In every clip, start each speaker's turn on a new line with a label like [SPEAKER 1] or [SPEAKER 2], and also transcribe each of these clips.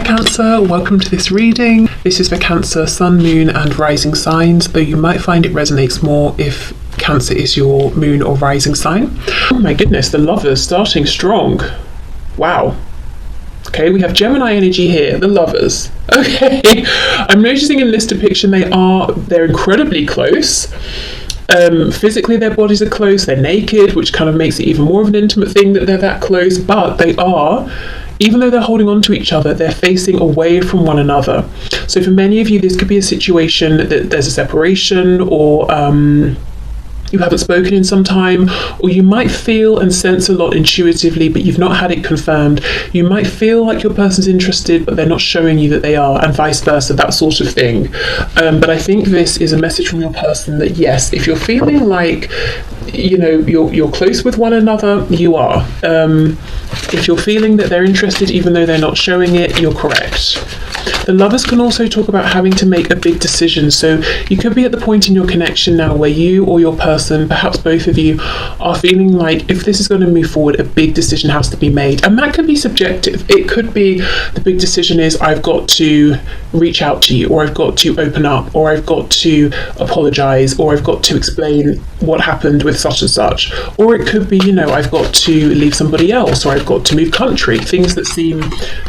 [SPEAKER 1] Cancer, welcome to this reading. This is for Cancer, Sun, Moon and Rising signs, though you might find it resonates more if Cancer is your moon or rising sign. Oh my goodness, the Lovers starting strong. Wow. Okay, we have Gemini energy here, the Lovers. Okay, I'm noticing in this depiction they're incredibly close. Physically their bodies are close, they're naked, which kind of makes it even more of an intimate thing that they're that close, but they are, even though they're holding on to each other, they're facing away from one another. So for many of you, this could be a situation that there's a separation, or you haven't spoken in some time, or you might feel and sense a lot intuitively, but you've not had it confirmed. You might feel like your person's interested, but they're not showing you that they are, and vice versa, that sort of thing. But I think this is a message from your person that yes, if you're feeling like, you know, you're close with one another, you are. If you're feeling that they're interested, even though they're not showing it, you're correct. The Lovers can also talk about having to make a big decision. So you could be at the point in your connection now where you or your person, perhaps both of you, are feeling like if this is going to move forward, a big decision has to be made. And that could be subjective. It could be the big decision is I've got to reach out to you, or I've got to open up, or I've got to apologize, or I've got to explain what happened with such and such. Or it could be, you know, I've got to leave somebody else, or I've got to move country. Things that seem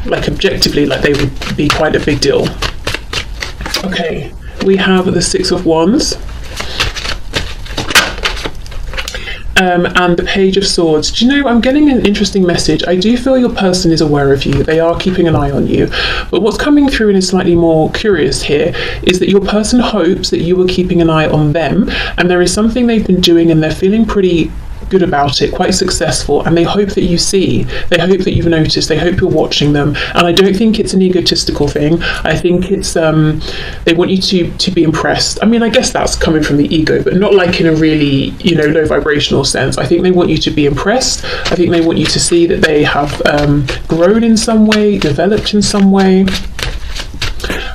[SPEAKER 1] like objectively like they would be quite a big deal. Okay, we have the Six of Wands. And the Page of Swords. Do you know, I'm getting an interesting message. I do feel your person is aware of you. They are keeping an eye on you. But what's coming through and is slightly more curious here is that your person hopes that you are keeping an eye on them, and there is something they've been doing and they're feeling pretty good about it, quite successful, and they hope that you see, they hope that you've noticed, they hope you're watching them. And I don't think it's an egotistical thing. I think it's they want you to be impressed. I mean, I guess that's coming from the ego, but not like in a really, you know, low vibrational sense. I think they want you to be impressed. I think they want you to see that they have grown in some way, developed in some way.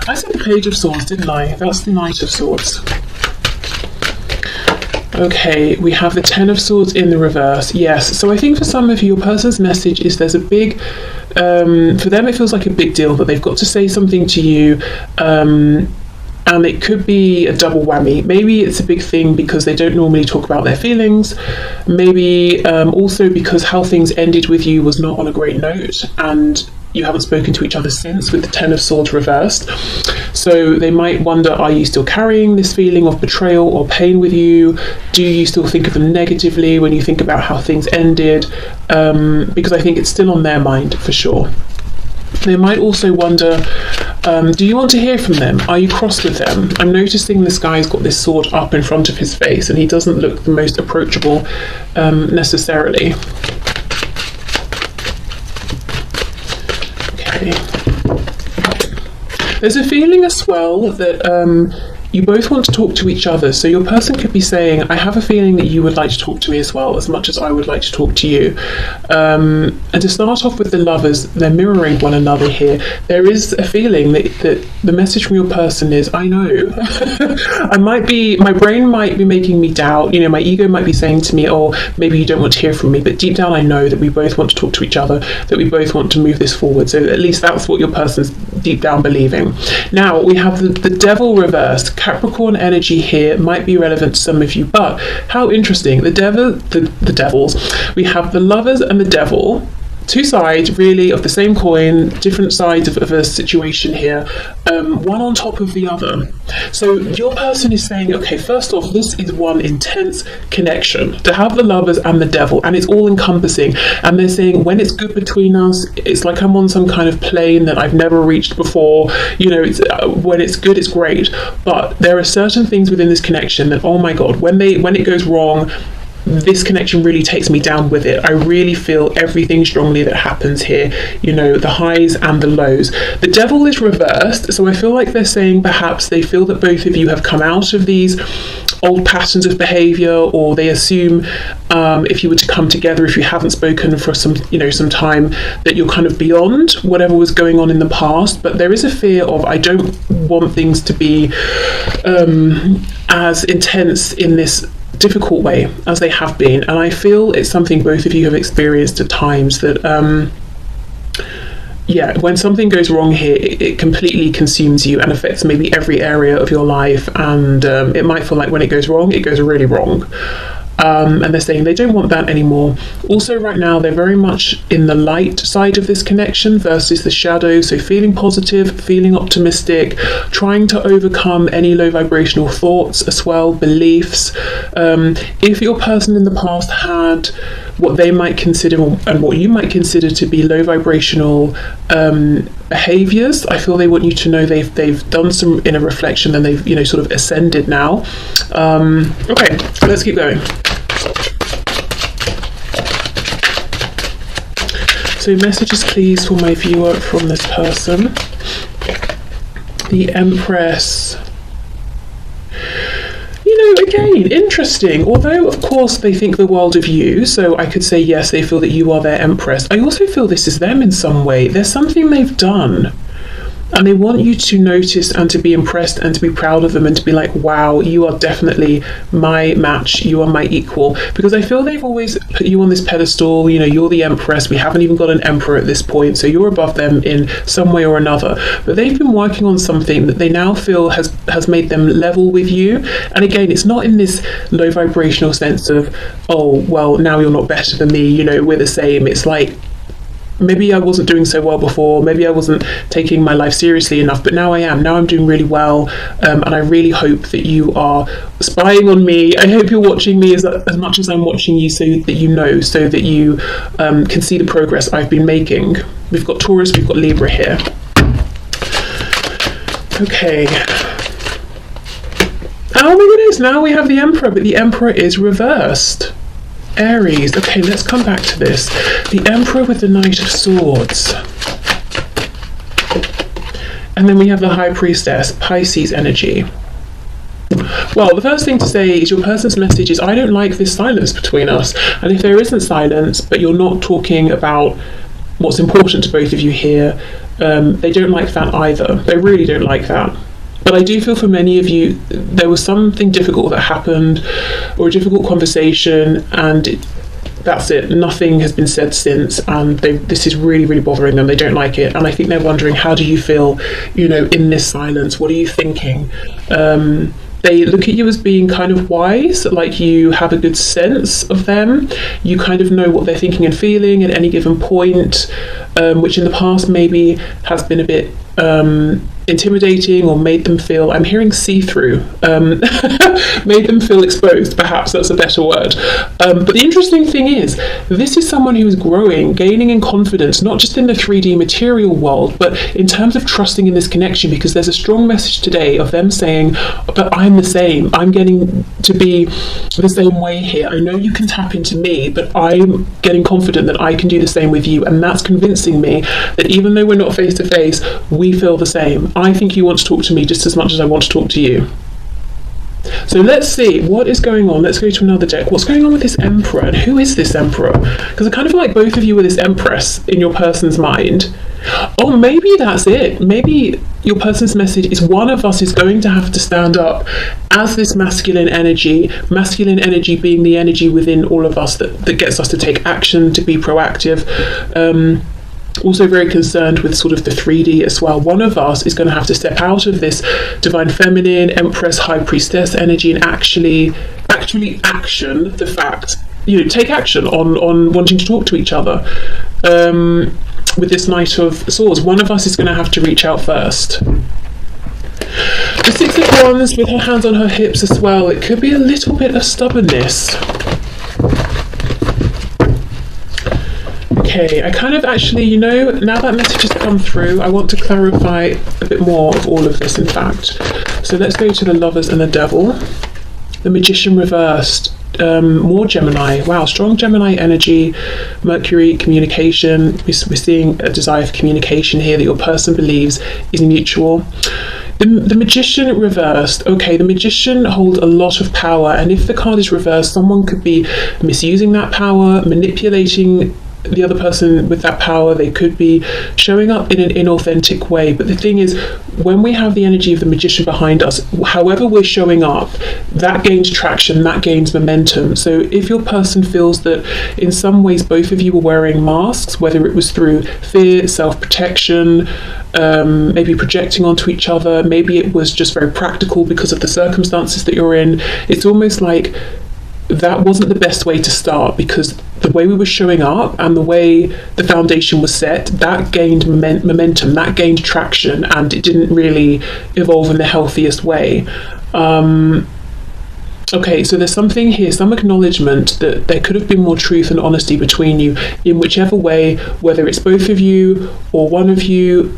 [SPEAKER 1] I said the Page of Swords, didn't I? That's the Knight of Swords. Okay, we have the Ten of Swords in the reverse. Yes, so I think for some of you, your person's message is there's a big, for them it feels like a big deal that they've got to say something to you, and it could be a double whammy. Maybe it's a big thing because they don't normally talk about their feelings. Maybe also because how things ended with you was not on a great note, and you haven't spoken to each other since, with the Ten of Swords reversed. So they might wonder, are you still carrying this feeling of betrayal or pain with you? Do you still think of them negatively when you think about how things ended? Because I think it's still on their mind for sure. They might also wonder, do you want to hear from them? Are you cross with them? I'm noticing this guy's got this sword up in front of his face and he doesn't look the most approachable necessarily. There's a feeling as well that you both want to talk to each other. So your person could be saying, I have a feeling that you would like to talk to me as well, as much as I would like to talk to you. And to start off with the Lovers, they're mirroring one another here. There is a feeling that the message from your person is, I know. My brain might be making me doubt, you know, my ego might be saying to me, oh, maybe you don't want to hear from me, but deep down I know that we both want to talk to each other, that we both want to move this forward. So at least that's what your person's deep down believing. Now we have the Devil reversed. Capricorn energy here might be relevant to some of you, but how interesting. The devils. We have the Lovers and the Devil. Two sides really of the same coin, different sides of a situation here, one on top of the other. So your person is saying, okay, first off, this is one intense connection to have the Lovers and the Devil, and it's all encompassing. And they're saying when it's good between us, it's like I'm on some kind of plane that I've never reached before. You know, when it's good, it's great. But there are certain things within this connection that, oh my God, when it goes wrong, this connection really takes me down with it. I really feel everything strongly that happens here, you know, the highs and the lows. The Devil is reversed, so I feel like they're saying perhaps they feel that both of you have come out of these old patterns of behavior, or they assume if you were to come together, if you haven't spoken for some time, that you're kind of beyond whatever was going on in the past. But there is a fear of, I don't want things to be as intense in this difficult way as they have been, and I feel it's something both of you have experienced at times, that yeah, when something goes wrong here, it completely consumes you and affects maybe every area of your life, and it might feel like when it goes wrong, it goes really wrong. And they're saying they don't want that anymore. Also, right now, they're very much in the light side of this connection versus the shadow. So feeling positive, feeling optimistic, trying to overcome any low vibrational thoughts as well, beliefs. If your person in the past had what they might consider and what you might consider to be low vibrational behaviors, I feel they want you to know they've done some inner reflection and they've, sort of ascended now. Okay, let's keep going. So messages please for my viewer from this person. The Empress. Again, interesting. Although, of course, they think the world of you, so I could say, yes, they feel that you are their Empress. I also feel this is them in some way. There's something they've done, and they want you to notice and to be impressed and to be proud of them and to be like, wow, you are definitely my match, you are my equal. Because I feel they've always put you on this pedestal, you're the Empress, we haven't even got an Emperor at this point, so you're above them in some way or another. But they've been working on something that they now feel has made them level with you. And again, it's not in this low vibrational sense of, oh, well, now you're not better than me, we're the same. It's like, maybe I wasn't doing so well before, maybe I wasn't taking my life seriously enough, but now I am. Now I'm doing really well, and I really hope that you are spying on me. I hope you're watching me as much as I'm watching you, so that so that you can see the progress I've been making. We've got Taurus, we've got Libra here. Okay. Oh my goodness, now we have the Emperor, but the Emperor is reversed. Aries. Okay, let's come back to this. The Emperor with the Knight of Swords. And then we have the High Priestess, Pisces energy. Well, the first thing to say is your person's message is, I don't like this silence between us. And if there isn't silence, but you're not talking about what's important to both of you here, they don't like that either. They really don't like that. But I do feel for many of you, there was something difficult that happened, or a difficult conversation, and that's it. Nothing has been said since, and this is really, really bothering them. They don't like it, and I think they're wondering, how do you feel, in this silence? What are you thinking? They look at you as being kind of wise, like you have a good sense of them. You kind of know what they're thinking and feeling at any given point, which in the past maybe has been a bit intimidating or made them feel, I'm hearing see-through, made them feel exposed, perhaps that's a better word. But the interesting thing is, this is someone who is growing, gaining in confidence, not just in the 3D material world, but in terms of trusting in this connection, because there's a strong message today of them saying, but I'm the same, I'm getting to be the same way here. I know you can tap into me, but I'm getting confident that I can do the same with you, and that's convincing me that even though we're not face to face, we feel the same. I think you want to talk to me just as much as I want to talk to you. So let's see what is going on. Let's go to another deck. What's going on with this Emperor, and who is this Emperor? Because I kind of feel like both of you are this Empress in your person's mind. Oh, maybe that's it. Maybe your person's message is, one of us is going to have to stand up as this masculine energy being the energy within all of us that gets us to take action, to be proactive. Also very concerned with sort of the 3D as well. One of us is going to have to step out of this divine feminine, Empress, High Priestess energy and actually action the fact, take action on wanting to talk to each other. With this Knight of Swords, one of us is going to have to reach out first. The Six of Wands with her hands on her hips as well. It could be a little bit of stubbornness. Okay, I kind of actually, now that message has come through, I want to clarify a bit more of all of this, in fact. So let's go to the Lovers and the Devil. The Magician reversed. More Gemini. Wow, strong Gemini energy. Mercury, communication. We're seeing a desire for communication here that your person believes is mutual. The Magician reversed. Okay, the Magician holds a lot of power, and if the card is reversed, someone could be misusing that power, manipulating the other person with that power, they could be showing up in an inauthentic way. But the thing is, when we have the energy of the magician behind us, however we're showing up, that gains traction, that gains momentum. So if your person feels that in some ways both of you were wearing masks, whether it was through fear, self-protection, maybe projecting onto each other, maybe it was just very practical because of the circumstances that you're in, it's almost like that wasn't the best way to start, because the way we were showing up and the way the foundation was set, that gained momentum, that gained traction, and it didn't really evolve in the healthiest way. Okay, so there's something here, some acknowledgement that there could have been more truth and honesty between you in whichever way, whether it's both of you or one of you.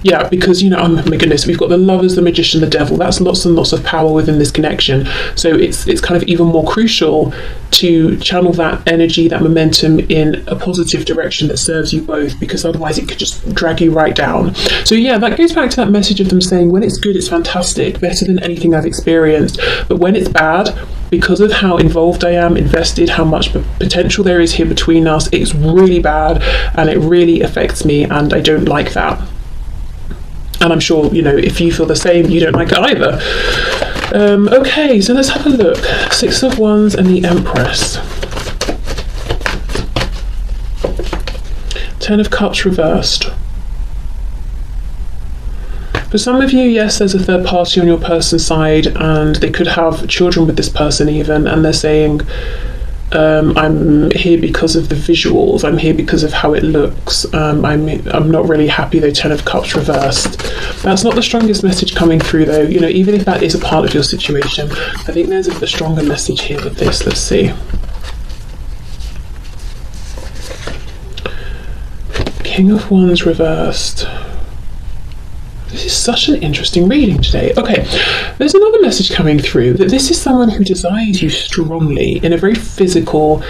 [SPEAKER 1] Yeah, because, you know, oh my goodness, we've got the Lovers, the Magician, the Devil. That's lots and lots of power within this connection. So it's kind of even more crucial to channel that energy, that momentum in a positive direction that serves you both, because otherwise it could just drag you right down. So yeah, that goes back to that message of them saying, when it's good, it's fantastic, better than anything I've experienced. But when it's bad, because of how involved I am, invested, how much potential there is here between us, it's really bad and it really affects me, and I don't like that. And I'm sure, you know, if you feel the same, you don't like it either. Okay, so let's have a look. Six of Wands and the Empress. Ten of Cups reversed. For some of you, yes, there's a third party on your person's side, and they could have children with this person even, and they're saying, I'm here because of the visuals, I'm here because of how it looks, I'm not really happy though, Ten of Cups reversed. That's not the strongest message coming through though, you know, even if that is a part of your situation. I think there's a stronger message here with this. Let's see. King of Wands reversed. This is such an interesting reading today. Okay, there's another message coming through that this is someone who desires you strongly in a very physical,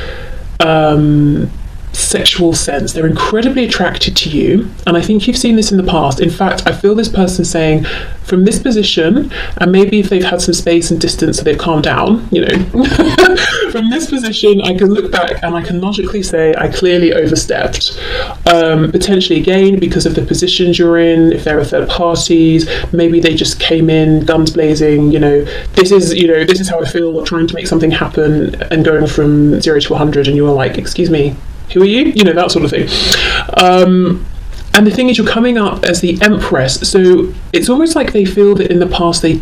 [SPEAKER 1] sexual sense. They're incredibly attracted to you, and I think you've seen this in the past. In fact, I feel this person saying, from this position, and maybe if they've had some space and distance so they've calmed down, you know, from this position I can look back and I can logically say I clearly overstepped. Potentially again because of the positions you're in, if there are third parties, maybe they just came in guns blazing, this is how I feel, trying to make something happen and going from 0 to 100, and you were like, excuse me, who are you? That sort of thing. And the thing is, you're coming up as the Empress, so it's almost like they feel that in the past they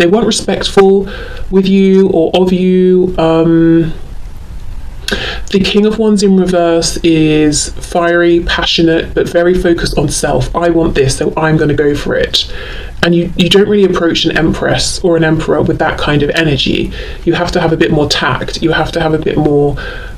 [SPEAKER 1] weren't respectful with you or of you. The King of Wands in reverse is fiery, passionate, but very focused on self. I want this, so I'm going to go for it. And you don't really approach an Empress or an Emperor with that kind of energy. You have to have a bit more tact. You have to have a bit more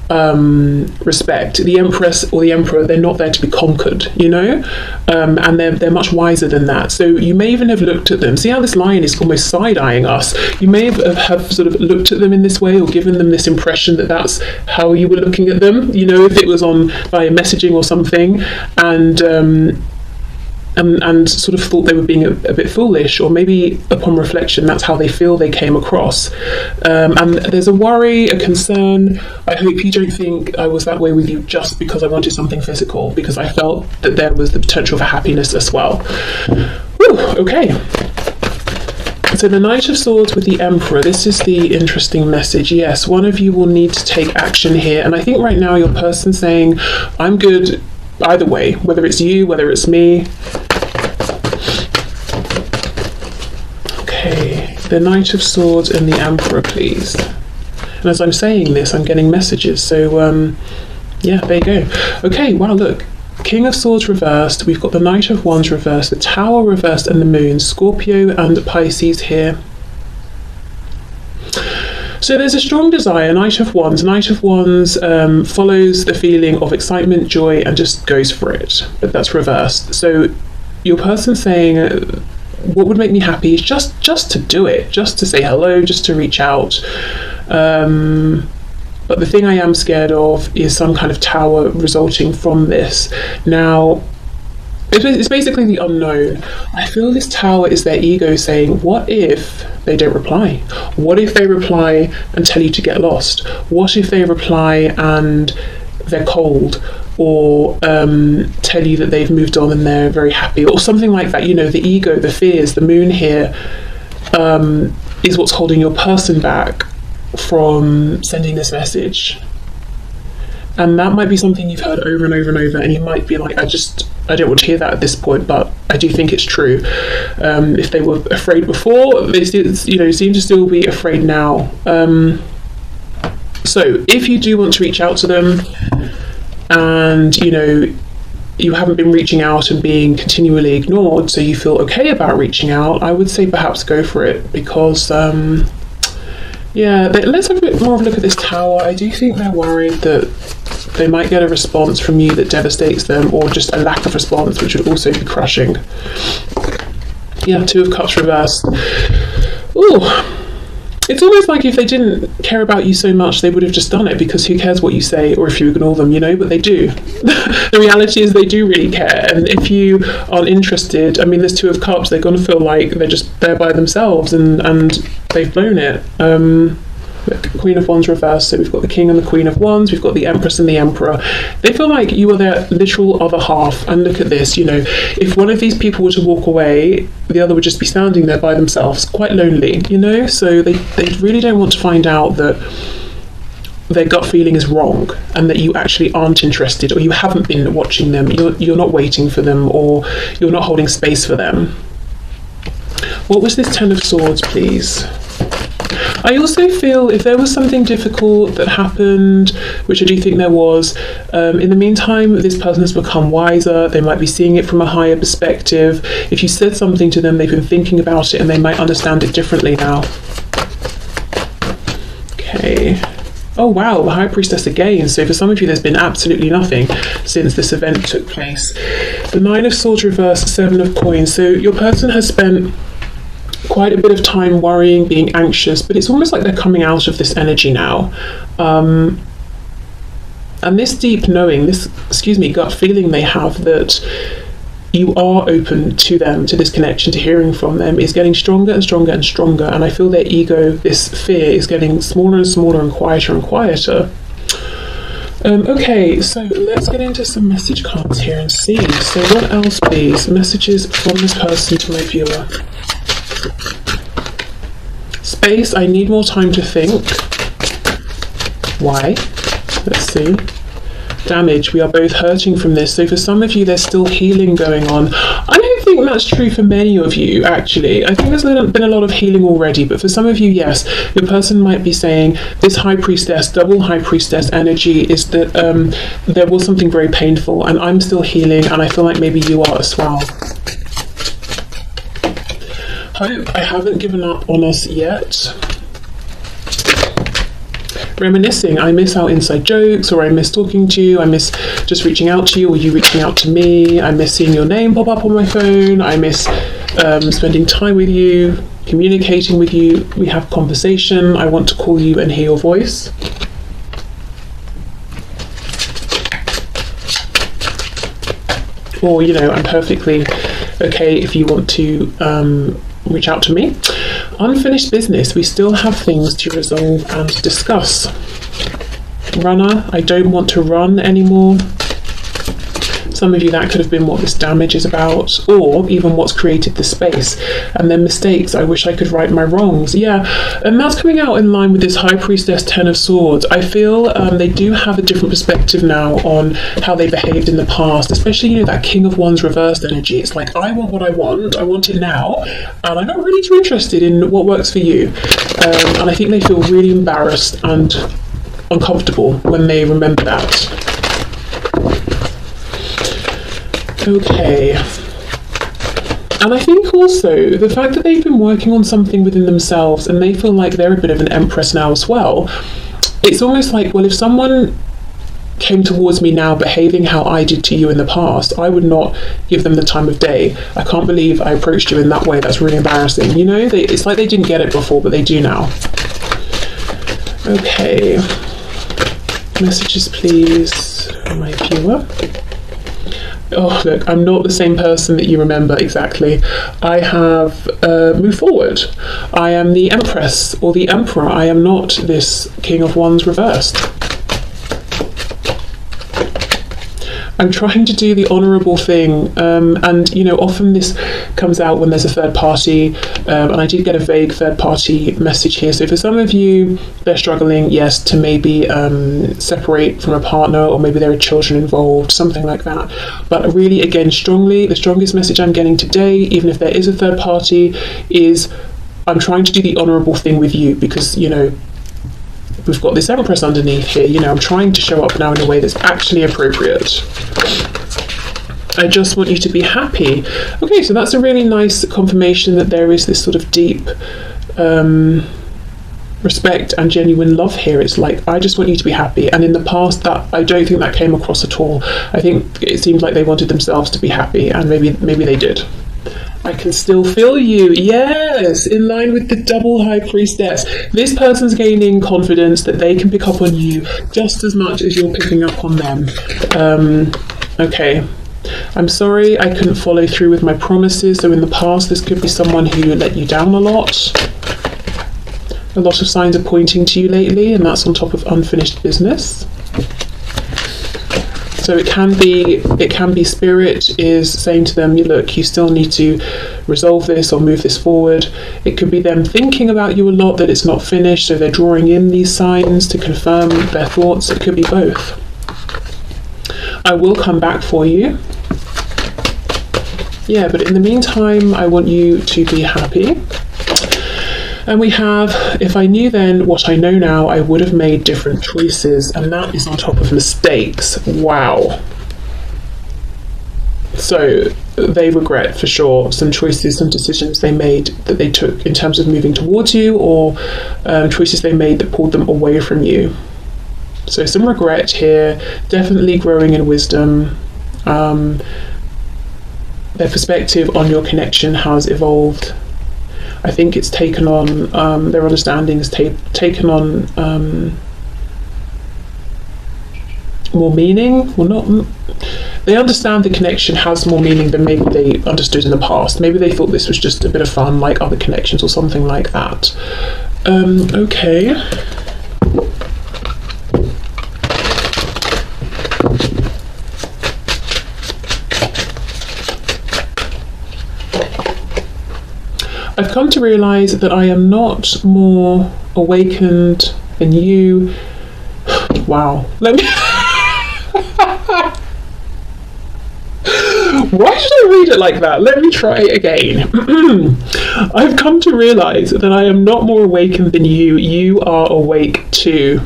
[SPEAKER 1] respect. The Empress or the Emperor, they're not there to be conquered, and they're much wiser than that. So you may even have looked at them. See how this line is almost side-eyeing us? You may have sort of looked at them in this way or given them this impression that that's how you were looking at them, if it was on via messaging or something, and sort of thought they were being a bit foolish, or maybe upon reflection that's how they feel they came across. And there's a worry, a concern. I hope you don't think I was that way with you just because I wanted something physical, because I felt that there was the potential for happiness as well. Whew, okay. So the Knight of Swords with the Emperor, this is the interesting message. Yes, one of you will need to take action here, and I think right now your person's saying, I'm good either way, whether it's you, whether it's me. Okay, the Knight of Swords and the Emperor, please. And as I'm saying this, I'm getting messages, so yeah, there you go. Okay, wow, look, King of Swords reversed, we've got the Knight of Wands reversed, the Tower reversed, and the Moon. Scorpio and Pisces here. So there's a strong desire. Knight of Wands. Knight of Wands follows the feeling of excitement, joy, and just goes for it. But that's reversed. So your person saying, what would make me happy is just to do it, just to say hello, just to reach out. But the thing I am scared of is some kind of tower resulting from this. Now, it's basically the unknown. I feel this tower is their ego saying, what if they don't reply? What if they reply and tell you to get lost? What if they reply and they're cold, or tell you that they've moved on and they're very happy, or something like that. You know, the ego, the fears, the moon here is what's holding your person back from sending this message. And that might be something you've heard over and over and over, and you might be like, I don't want to hear that at this point, but I do think it's true. If they were afraid before, they still, seem to still be afraid now. So if you do want to reach out to them, and you haven't been reaching out and being continually ignored, so you feel okay about reaching out, I would say perhaps go for it, because let's have a bit more of a look at this Tower. I do think they're worried that they might get a response from you that devastates them, or just a lack of response, which would also be crushing. Yeah, Two of Cups reversed. Ooh. It's almost like if they didn't care about you so much, they would have just done it, because who cares what you say or if you ignore them, but they do. The reality is they do really care, and if you aren't interested, I mean, there's Two of Cups, they're going to feel like they're just there by themselves, and they've blown it. Queen of Wands reversed, so we've got the King and the Queen of Wands, we've got the Empress and the Emperor. They feel like you are their literal other half, and look at this, if one of these people were to walk away, the other would just be standing there by themselves, quite lonely, so they really don't want to find out that their gut feeling is wrong, and that you actually aren't interested, or you haven't been watching them, you're not waiting for them, or you're not holding space for them. What was this Ten of Swords, please? I also feel if there was something difficult that happened, which I do think there was, in the meantime, this person has become wiser. They might be seeing it from a higher perspective. If you said something to them, they've been thinking about it, and they might understand it differently now. Okay. Oh wow, the High Priestess again. So for some of you, there's been absolutely nothing since this event took place. The Nine of Swords reversed, Seven of Coins. So your person has spent quite a bit of time worrying, being anxious, but it's almost like they're coming out of this energy now. And this deep knowing, this gut feeling they have that you are open to them, to this connection, to hearing from them, is getting stronger and stronger and stronger. And I feel their ego, this fear, is getting smaller and smaller and quieter and quieter. Okay, so let's get into some message cards here and see. So what else, please? Messages from this person to my viewer. Space, I need more time to think. Why? Let's see. Damage, we are both hurting from this. So for some of you, there's still healing going on. I don't think that's true for many of you, actually. I think there's been a lot of healing already, but for some of you, yes, your person might be saying this High Priestess, double High Priestess energy is that there was something very painful, and I'm still healing, and I feel like maybe you are as well. Hope I haven't given up on us yet. Reminiscing, I miss our inside jokes, or I miss talking to you, I miss just reaching out to you, or you reaching out to me, I miss seeing your name pop up on my phone, I miss spending time with you, communicating with you, we have conversation, I want to call you and hear your voice. Or, I'm perfectly okay if you want to reach out to me. Unfinished business, we still have things to resolve and discuss. Runner, I don't want to run anymore. Some of you, that could have been what this damage is about, or even what's created the space. And then mistakes, I wish I could right my wrongs. Yeah, and that's coming out in line with this High Priestess, Ten of Swords. I feel they do have a different perspective now on how they behaved in the past, especially, that King of Wands reversed energy. It's like, I want what I want it now, and I'm not really too interested in what works for you. And I think they feel really embarrassed and uncomfortable when they remember that. Okay, and I think also the fact that they've been working on something within themselves and they feel like they're a bit of an empress now as well, it's almost like, well, if someone came towards me now behaving how I did to you in the past, I would not give them the time of day. I can't believe I approached you in that way, that's really embarrassing. It's like they didn't get it before, but they do now. Okay, messages please from my viewer. Oh, look, I'm not the same person that you remember exactly. I have moved forward. I am the Empress or the Emperor. I am not this King of Wands reversed. I'm trying to do the honourable thing, and you know, often this comes out when there's a third party, and I did get a vague third party message here. So for some of you, they're struggling, yes, to maybe separate from a partner, or maybe there are children involved, something like that. But really, again, the strongest message I'm getting today, even if there is a third party, is I'm trying to do the honourable thing with you, because, you know, we've got this Empress underneath here. You know, I'm trying to show up now in a way that's actually appropriate. I just want you to be happy. Okay, so that's a really nice confirmation that there is this sort of deep respect and genuine love here. It's like, I just want you to be happy. And in the past, that I don't think that came across at all. I think it seemed like they wanted themselves to be happy, and maybe they did. I can still feel you. Yes, in line with the double high priestess. This person's gaining confidence that they can pick up on you just as much as you're picking up on them. Okay. I'm sorry I couldn't follow through with my promises. So in the past, this could be someone who let you down a lot. A lot of signs are pointing to you lately, and that's on top of unfinished business. So it can be spirit is saying to them, look, you still need to resolve this or move this forward. It could be them thinking about you a lot, that it's not finished, so they're drawing in these signs to confirm their thoughts. It could be both. I will come back for you. Yeah, but in the meantime, I want you to be happy. And we have, if I knew then what I know now, I would have made different choices. And that is on top of mistakes. Wow. So they regret, for sure, some choices, some decisions they made that they took in terms of moving towards you, or choices they made that pulled them away from you. So some regret here, definitely growing in wisdom. Their perspective on your connection has evolved. I think it's taken on, their understanding has taken on more meaning. Well, not. They understand the connection has more meaning than maybe they understood in the past. Maybe they thought this was just a bit of fun, like other connections or something like that. Okay. I've come to realise that I am not more awakened than you. Wow. Let me. Why should I read it like that? Let me try again. I've come to realise that I am not more awakened than you. You are awake too.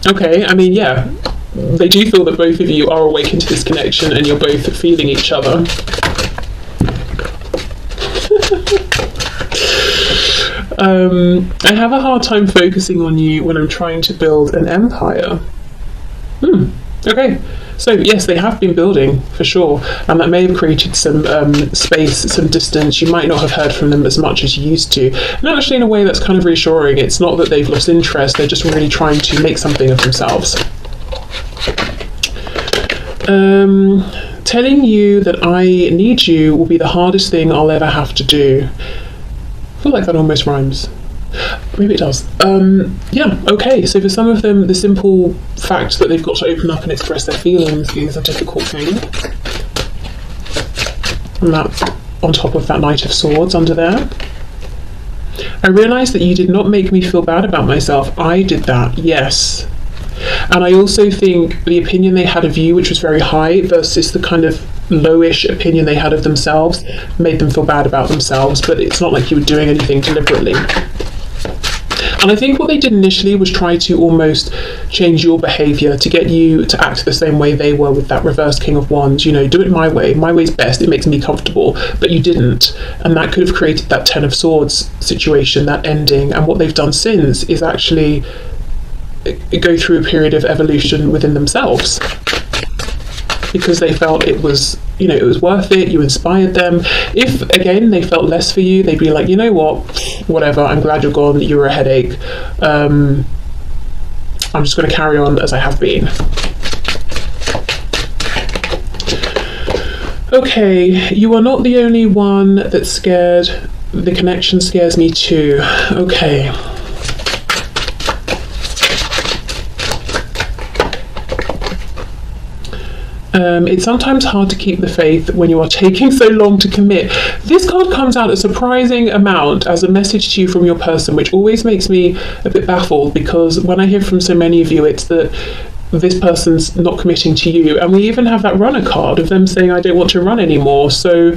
[SPEAKER 1] Okay, I mean, yeah. They do feel that both of you are awakened to this connection and you're both feeling each other. I have a hard time focusing on you when I'm trying to build an empire. Okay, so yes, they have been building for sure, and that may have created some space, some distance. You might not have heard from them as much as you used to, and actually in a way that's kind of reassuring. It's not that they've lost interest, they're just really trying to make something of themselves. Telling you that I need you will be the hardest thing I'll ever have to do. I feel like that almost rhymes. Maybe it does. Yeah, okay. So for some of them, the simple fact that they've got to open up and express their feelings is a difficult thing. And that's on top of that Knight of Swords under there. I realised that you did not make me feel bad about myself. I did that, yes. And I also think the opinion they had of you, which was very high, versus the kind of lowish opinion they had of themselves, made them feel bad about themselves, but it's not like you were doing anything deliberately. And I think what they did initially was try to almost change your behaviour to get you to act the same way they were with that reverse King of Wands. You know, do it my way. My way's best. It makes me comfortable. But you didn't. And that could have created that Ten of Swords situation, that ending. And what they've done since is actually go through a period of evolution within themselves, because they felt it was, you know, it was worth it. You inspired them. If again they felt less for you, they'd be like, you know what, whatever, I'm glad you're gone, you were a headache, I'm just going to carry on as I have been. Okay, you are not the only one that's scared. The connection scares me too. Okay. It's sometimes hard to keep the faith when you are taking so long to commit. This card comes out a surprising amount as a message to you from your person, which always makes me a bit baffled, because when I hear from so many of you, it's that this person's not committing to you. And we even have that runner card of them saying, I don't want to run anymore. So,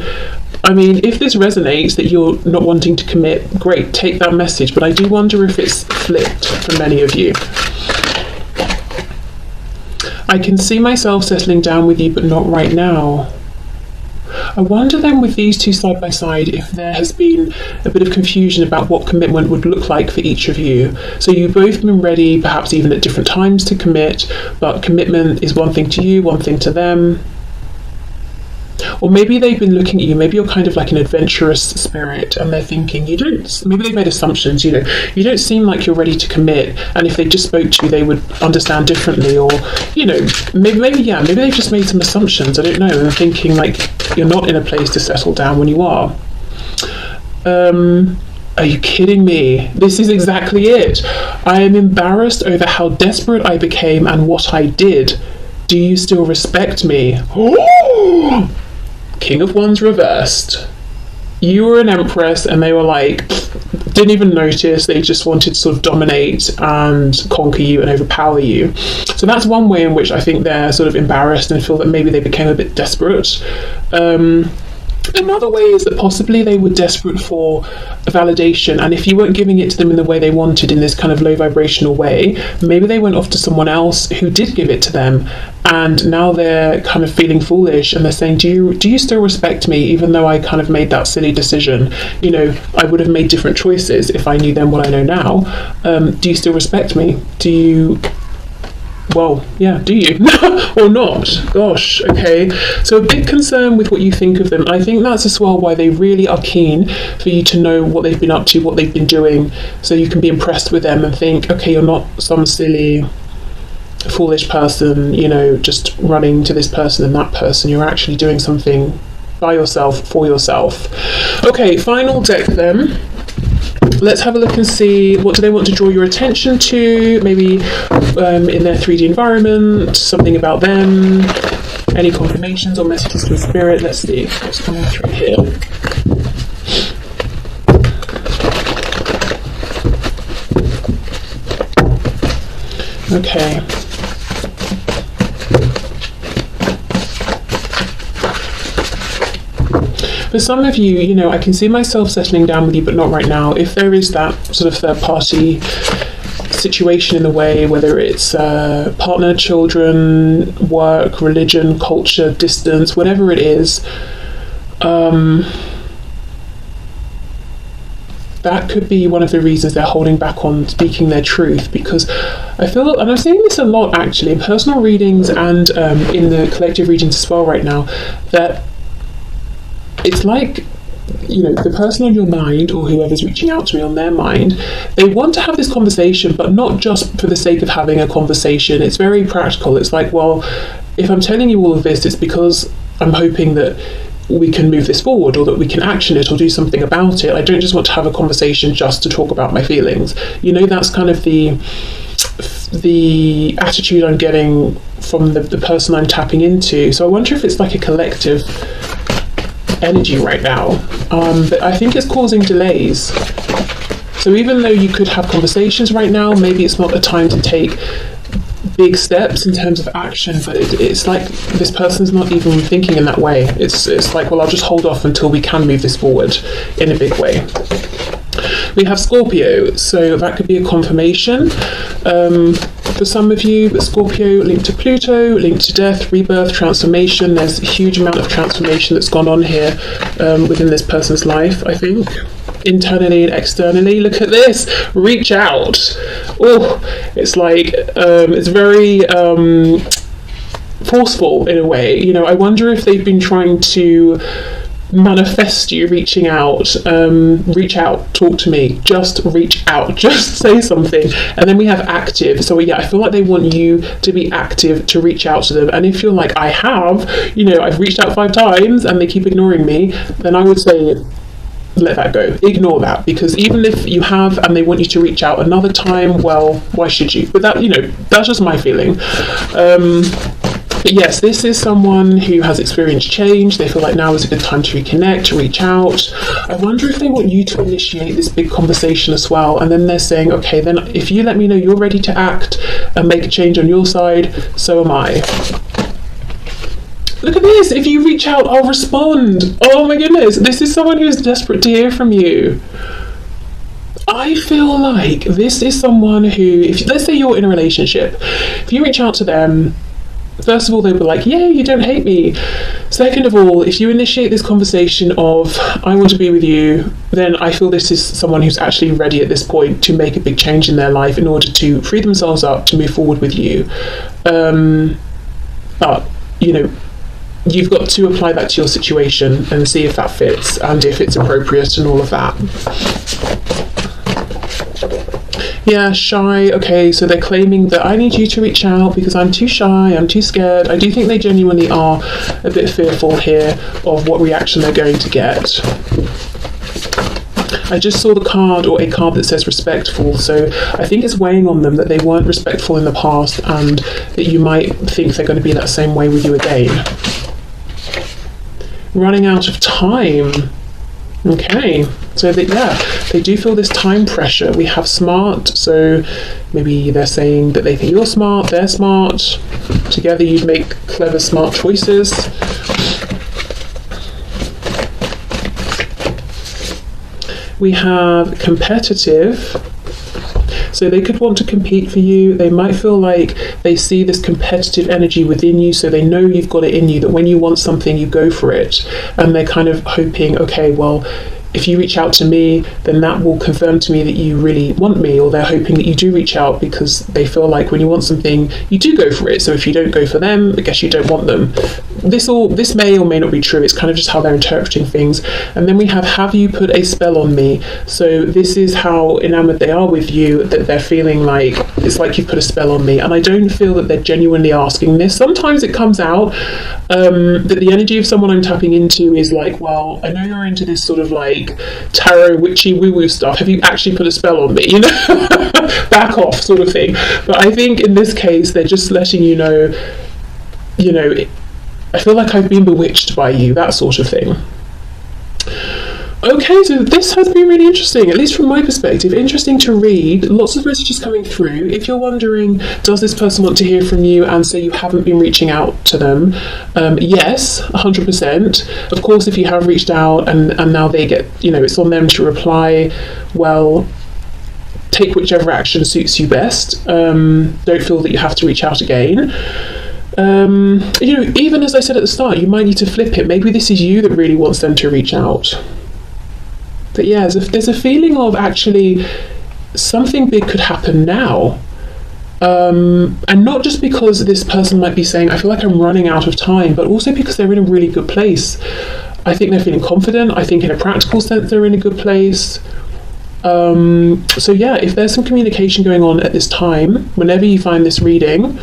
[SPEAKER 1] I mean, if this resonates that you're not wanting to commit, great, take that message. But I do wonder if it's flipped for many of you. I can see myself settling down with you, but not right now. I wonder then, with these two side by side, if there has been a bit of confusion about what commitment would look like for each of you. So you've both been ready, perhaps even at different times, to commit, but commitment is one thing to you, one thing to them. Or maybe they've been looking at you, maybe you're kind of like an adventurous spirit, and they're thinking, maybe they've made assumptions, you don't seem like you're ready to commit, and if they just spoke to you, they would understand differently, or, maybe they've just made some assumptions, I don't know, and thinking like you're not in a place to settle down when you are. Are you kidding me? This is exactly it. I am embarrassed over how desperate I became and what I did. Do you still respect me? Oh! King of Wands reversed. You were an empress and they were like, didn't even notice, they just wanted to sort of dominate and conquer you and overpower you. So that's one way in which I think they're sort of embarrassed and feel that maybe they became a bit desperate. Another way is that possibly they were desperate for validation, and if you weren't giving it to them in the way they wanted, in this kind of low vibrational way, maybe they went off to someone else who did give it to them, and now they're kind of feeling foolish and they're saying, do you still respect me, even though I kind of made that silly decision? I would have made different choices if I knew then what I know now. Do you still respect me? Do you or not? Gosh, okay. So a big concern with what you think of them. I think that's as well why they really are keen for you to know what they've been up to, what they've been doing, so you can be impressed with them and think, okay, you're not some silly, foolish person, just running to this person and that person. You're actually doing something by yourself, for yourself. Okay, final deck then. Let's have a look and see, what do they want to draw your attention to? Maybe in their 3D environment, something about them, any confirmations or messages from spirit. Let's see what's coming through here. Okay. For some of you, I can see myself settling down with you, but not right now. If there is that sort of third party situation in the way, whether it's partner, children, work, religion, culture, distance, whatever it is, that could be one of the reasons they're holding back on speaking their truth, because I feel, and I'm seeing this a lot actually in personal readings and in the collective readings as well right now, that it's like, the person on your mind, or whoever's reaching out to me on their mind, they want to have this conversation, but not just for the sake of having a conversation. It's very practical. It's like, well, if I'm telling you all of this, it's because I'm hoping that we can move this forward, or that we can action it or do something about it. I don't just want to have a conversation just to talk about my feelings. That's kind of the attitude I'm getting from the person I'm tapping into. So I wonder if it's like a collective energy right now, but I think it's causing delays. So even though you could have conversations right now, maybe it's not a time to take big steps in terms of action, but it's like this person's not even thinking in that way. It's like, well, I'll just hold off until we can move this forward in a big way. We have Scorpio, so that could be a confirmation for some of you, but Scorpio linked to Pluto, linked to death, rebirth, transformation. There's a huge amount of transformation that's gone on here within this person's life, I think, internally and externally. Look at this, reach out. Oh, it's like, it's very forceful in a way. I wonder if they've been trying to manifest you reaching out. Reach out, talk to me, just reach out, just say something. And then we have active. So I feel like they want you to be active, to reach out to them. And if you're like, I have, I've reached out 5 times and they keep ignoring me, then I would say let that go, ignore that, because even if you have and they want you to reach out another time, well, why should you? But that, that's just my feeling. But yes, this is someone who has experienced change. They feel like now is a good time to reconnect, to reach out. I wonder if they want you to initiate this big conversation as well. And then they're saying, okay, then if you let me know you're ready to act and make a change on your side, so am I. Look at this. If you reach out, I'll respond. Oh my goodness. This is someone who is desperate to hear from you. I feel like this is someone who, if let's say you're in a relationship, if you reach out to them, first of all, they'll be like, yeah, you don't hate me. Second of all, if you initiate this conversation of, I want to be with you, then I feel this is someone who's actually ready at this point to make a big change in their life in order to free themselves up to move forward with you. But, you know, you've got to apply that to your situation and see if that fits and if it's appropriate and all of that. Yeah, shy. Okay, so they're claiming that I need you to reach out because I'm too shy, I'm too scared. I do think they genuinely are a bit fearful here of what reaction they're going to get. I just saw the card, or a card that says respectful, so I think it's weighing on them that they weren't respectful in the past and that you might think they're going to be that same way with you again. Running out of time. Okay, so that, yeah, they do feel this time pressure. We have smart, so maybe they're saying that they think you're smart, they're smart. Together you'd make clever, smart choices. We have competitive. So they could want to compete for you. They might feel like they see this competitive energy within you, so they know you've got it in you, that when you want something, you go for it. And they're kind of hoping, okay, well, if you reach out to me, then that will confirm to me that you really want me, or they're hoping that you do reach out because they feel like when you want something, you do go for it. So if you don't go for them, I guess you don't want them. This may or may not be true. It's kind of just how they're interpreting things. And then we have you put a spell on me? So this is how enamored they are with you, that they're feeling like it's like you've put a spell on me. And I don't feel that they're genuinely asking this. Sometimes it comes out that the energy of someone I'm tapping into is like, well, I know you're into this sort of like tarot witchy woo-woo stuff. Have you actually put a spell on me? You know, back off sort of thing. But I think in this case, they're just letting you know, I feel like I've been bewitched by you, that sort of thing. Okay, so this has been really interesting, at least from my perspective. Interesting to read, lots of messages coming through. If you're wondering, does this person want to hear from you, and so you haven't been reaching out to them, yes, 100%. Of course, if you have reached out and now they get, it's on them to reply, well, take whichever action suits you best. Don't feel that you have to reach out again. Even as I said at the start, you might need to flip it. Maybe this is you that really wants them to reach out. But yeah, there's a feeling of actually something big could happen now. And not just because this person might be saying, I feel like I'm running out of time, but also because they're in a really good place. I think they're feeling confident. I think in a practical sense, they're in a good place. So yeah, if there's some communication going on at this time, whenever you find this reading,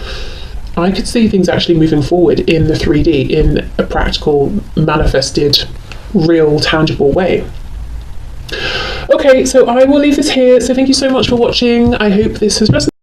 [SPEAKER 1] I could see things actually moving forward in the 3D, in a practical, manifested, real, tangible way. Okay, so I will leave this here. So thank you so much for watching. I hope this has resonated.